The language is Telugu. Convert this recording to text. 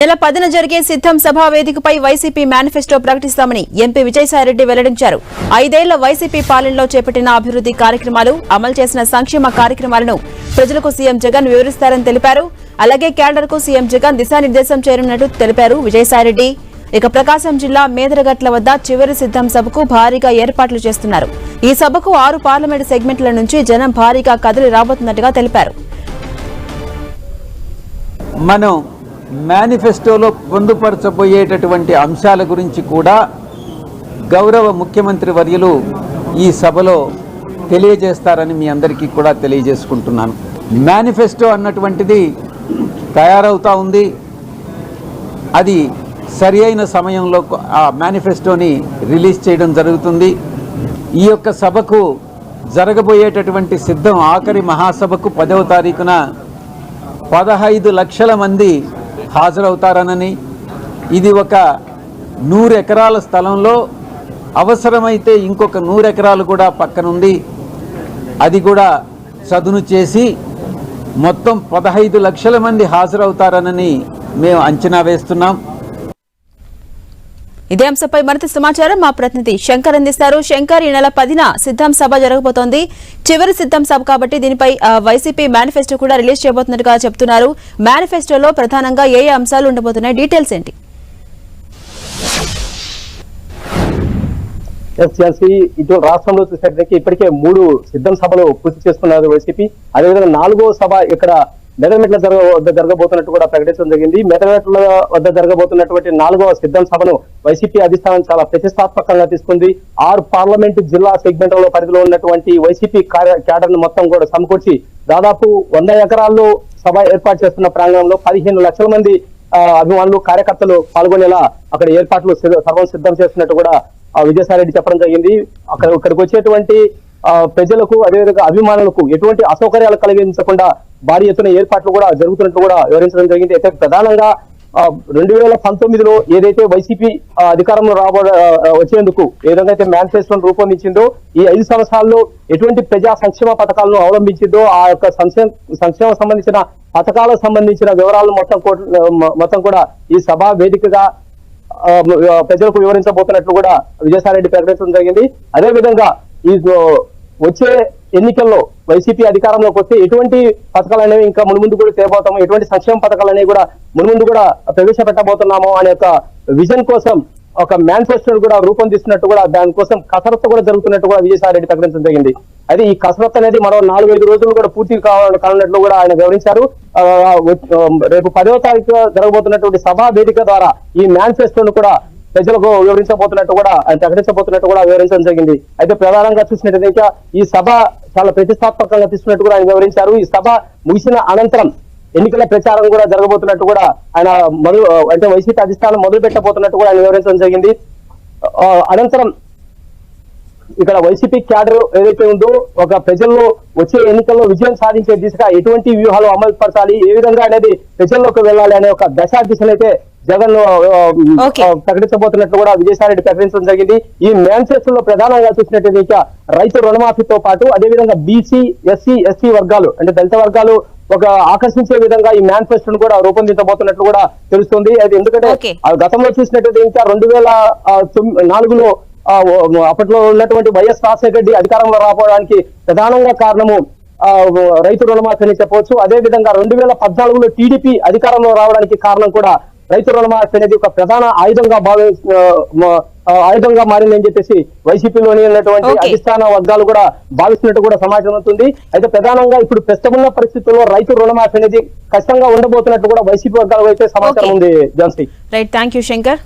నెల 10న జరిగే సిద్ధం సభా వేదికపై వైసీపీ మేనిఫెస్టో ప్రకటిస్తామని ఎంపీ విజయసాయిరెడ్డి వెల్లడించారు. 5 ఏళ్ల వైసీపీ పాలనలో చేపట్టిన అభివృద్ధి కార్యక్రమాలు, అమలు చేసిన సంక్షేమ కార్యక్రమాలను ప్రజలకు సీఎం జగన్ వివరిస్తారని తెలిపారు. అలాగే క్యాడర్కు సీఎం జగన్ దిశానిర్దేశం చేయనున్నట్టు తెలిపారు విజయసాయిరెడ్డి. ఇక ప్రకాశం జిల్లా మేదరగట్ల వద్ద చివరి సిద్ధం సభకు భారీగా ఏర్పాట్లు చేస్తున్నారు. ఈ సభకు 6 పార్లమెంటు సెగ్మెంట్ల నుంచి జనం భారీగా కదిలి రాబోతున్నట్టుగా తెలిపారు. మనం మేనిఫెస్టోలో పొందుపరచబోయేటటువంటి అంశాల గురించి కూడా గౌరవ ముఖ్యమంత్రి వర్యులు ఈ సభలో తెలియజేస్తారని మీ అందరికీ కూడా తెలియజేసుకుంటున్నాను. మేనిఫెస్టో అన్నటువంటిది తయారవుతా ఉంది. అది సరి అయిన సమయంలో ఆ మేనిఫెస్టోని రిలీజ్ చేయడం జరుగుతుంది. ఈ యొక్క సభకు జరగబోయేటటువంటి సిద్ధం ఆఖరి మహాసభకు 10వ తారీఖున 15 లక్షల మంది హాజరవుతారనని, ఇది ఒక 100 ఎకరాల స్థలంలో అవసరమైతే ఇంకొక 100 ఎకరాలు కూడా పక్కనుంది, అది కూడా చదును చేసి మొత్తం 15 లక్షల మంది హాజరవుతారనని మేము అంచనా వేస్తున్నాం. ఇదే అంశంపై మరింత సమాచారం మా ప్రతినిధి శంకర్ అందిస్తారు. శంకర్, ఈ నెల 10న సిద్ధం సభ జరగబోతోంది. చివరి సిద్ధం సభ కాబట్టి దీనిపై వైసీపీ మేనిఫెస్టో కూడా రిలీజ్ చేయబోతున్నట్టుగా చెప్తున్నారు. మేనిఫెస్టోలో ప్రధానంగా ఏ అంశాలు ఉండబోతున్నాయి, డీటెయిల్స్ ఏంటి? ఇటు రాష్ట్రంలో చూసేసరికి ఇప్పటికే 3 సిద్ధం సభలు పూర్తి చేసుకున్నారు వైసీపీ. అదేవిధంగా 4వ సభ ఇక్కడ మెదమెట్ల వద్ద జరగబోతున్నట్టు కూడా ప్రకటించడం జరిగింది. మెదమెట్ల వద్ద జరగబోతున్నటువంటి 4వ సిద్ధం సభను వైసీపీ అధిష్టానం చాలా ప్రతిష్టాత్మకంగా తీసుకుంది. 6 పార్లమెంటు జిల్లా సెగ్మెంట్ల పరిధిలో ఉన్నటువంటి వైసీపీ క్యాడర్ ను మొత్తం కూడా సమకూర్చి దాదాపు 100 ఎకరాల్లో సభ ఏర్పాటు చేస్తున్న ప్రాంగణంలో 15 లక్షల మంది అభిమానులు, కార్యకర్తలు పాల్గొనేలా అక్కడ ఏర్పాట్లు సర్వం సిద్ధం చేస్తున్నట్టు కూడా విజయసాయిరెడ్డి చెప్పడం జరిగింది. ఇక్కడికి వచ్చేటువంటి ప్రజలకు అదేవిధంగా అభిమానులకు ఎటువంటి అసౌకర్యాలు కలిగించకుండా భారీ ఎత్తున ఏర్పాట్లు కూడా జరుగుతున్నట్టు కూడా వివరించడం జరిగింది. అయితే ప్రధానంగా 2019లో ఏదైతే వైసీపీ అధికారంలో వచ్చేందుకు ఏ విధంగా అయితే మేనిఫెస్టోను రూపొందించిందో, ఈ 5 సంవత్సరాల్లో ఎటువంటి ప్రజా సంక్షేమ పథకాలను అవలంబించిందో, ఆ యొక్క సంక్షేమ సంబంధించిన పథకాలకు సంబంధించిన వివరాలను మొత్తం కూడా ఈ సభా వేదికగా ప్రజలకు వివరించబోతున్నట్లు కూడా విజయసాయిరెడ్డి ప్రకటించడం జరిగింది. అదేవిధంగా ఈ వచ్చే ఎన్నికల్లో వైసీపీ అధికారంలోకి వస్తే ఎటువంటి పథకాలు అనేవి ఇంకా మున్ముందు కూడా చేయబోతాము, ఎటువంటి సంక్షేమ పథకాలు అనేవి కూడా మున్ముందు కూడా ప్రవేశపెట్టబోతున్నాము అనే ఒక విజన్ కోసం ఒక మేనిఫెస్టోను కూడా రూపొందిస్తున్నట్టు కూడా, దానికోసం కసరత్తు కూడా జరుగుతున్నట్టు కూడా విజయసాయిరెడ్డి ప్రకటించడం జరిగింది. అయితే ఈ కసరత్తు అనేది మరో 4-5 రోజులు కూడా పూర్తి కానున్నట్లు కూడా ఆయన వివరించారు. రేపు 10వ తారీఖు జరగబోతున్నటువంటి సభా వేదిక ద్వారా ఈ మేనిఫెస్టోను కూడా ప్రజలకు వివరించబోతున్నట్టు కూడా ఆయన ప్రకటించబోతున్నట్టు కూడా వివరించడం జరిగింది. అయితే ప్రధానంగా చూసినట్లయితే ఈ సభ చాలా ప్రతిష్టాత్మకంగా తీసుకున్నట్టు కూడా ఆయన వివరించారు. ఈ సభ ముగిసిన అనంతరం ఎన్నికల ప్రచారం కూడా జరగబోతున్నట్టు కూడా ఆయన అంటే వైసీపీ అధిష్టానం మొదలు పెట్టబోతున్నట్టు కూడా ఆయన వివరించడం జరిగింది. అనంతరం ఇక్కడ వైసీపీ క్యాడర్ ఏదైతే ఉందో ఒక ప్రజల్లో వచ్చే ఎన్నికల్లో విజయం సాధించే దిశగా ఎటువంటి వ్యూహాలు అమలు పరచాలి, ఏ విధంగా అనేది ప్రజల్లోకి వెళ్ళాలి అనే ఒక దిశనైతే జగన్ ప్రకటించబోతున్నట్లు కూడా విజయసాయిరెడ్డి ప్రకటించడం జరిగింది. ఈ మేనిఫెస్టోలో ప్రధానంగా చూసినట్లయితే రైతు రుణమాఫీతో పాటు అదేవిధంగా బీసీ, ఎస్సీ, ఎస్టీ వర్గాలు అంటే దళిత వర్గాలు ఒక ఆకర్షించే విధంగా ఈ మేనిఫెస్టోను కూడా రూపొందించబోతున్నట్లు కూడా తెలుస్తుంది. అది ఎందుకంటే గతంలో చూసినట్లయితే ఇంకా 2004లో అప్పట్లో ఉన్నటువంటి వైఎస్ రాజశేఖర రెడ్డి అధికారంలో రావడానికి ప్రధానంగా కారణము రైతు రుణమాఫీ అని చెప్పవచ్చు. అదే విధంగా 2014లో టీడీపీ అధికారంలో రావడానికి కారణం కూడా రైతు రుణమాఫీ అనేది ఒక ప్రధాన ఆయుధంగా మారిందని చెప్పేసి వైసీపీలోని ఉన్నటువంటి అధిష్టాన వర్గాలు కూడా భావిస్తున్నట్టు కూడా సమాచారం అవుతుంది. అయితే ప్రధానంగా ఇప్పుడు ప్రస్తుతమున్న పరిస్థితుల్లో రైతు రుణమాఫీ అనేది కష్టంగా ఉండబోతున్నట్టు కూడా వైసీపీ వర్గాలకు అయితే సమాచారం ఉంది. Jhansi, right, thank you Shankar.